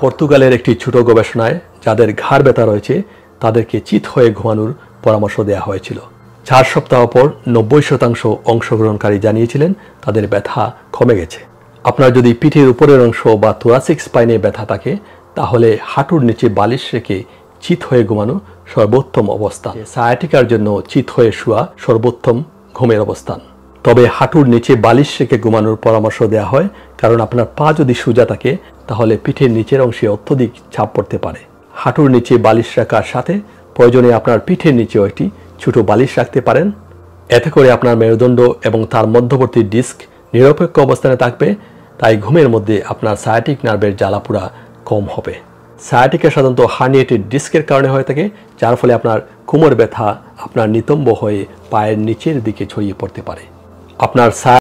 পর্তুগালের একটি ছোট গবেষণায় যাদের ঘাড় ব্যথা রয়েছে তাদেরকে চিত হয়ে ঘুমানোর পরামর্শ দেওয়া হয়েছিল। 4 সপ্তাহ পর 90% অংশগ্রহণকারী জানিয়েছিলেন তাদের ব্যথা কমে গেছে। আপনার যদি পিঠের উপরের অংশ বা থোরাসিক স্পাইনে ব্যথা থাকে তাহলে হাঁটুর নিচে বালিশ রেখে চিত হয়ে ঘুমানো সর্বোত্তম অবস্থান। সায়াটিকার জন্য চিত হয়ে শোয়া সর্বোত্তম ঘুমের অবস্থান। তবে হাঁটুর নিচে বালিশ রেখে ঘুমানোর পরামর্শ দেওয়া হয়, কারণ আপনার পা যদি সোজা থাকে তাহলে পিঠের নিচের অংশে অত্যধিক চাপ পড়তে পারে। হাঁটুর নিচে বালিশ রাখার সাথে প্রয়োজনে আপনার পিঠের নিচেও একটি ছোট বালিশ রাখতে পারেন। এতে করে আপনার মেরুদণ্ড এবং তার মধ্যবর্তী ডিস্ক নিরপেক্ষ অবস্থানে থাকবে, তাই ঘুমের মধ্যে আপনার সায়াটিক নার্ভের জ্বালাপোড়া কম হবে। সায়াটিকা সাধারণত হার্নিয়েটেড ডিস্কের কারণে হয়ে থাকে, যার ফলে আপনার কোমর ব্যথা আপনার নিতম্ব হয়ে পায়ের নিচের দিকে ছড়িয়ে পড়তে পারে। আপনার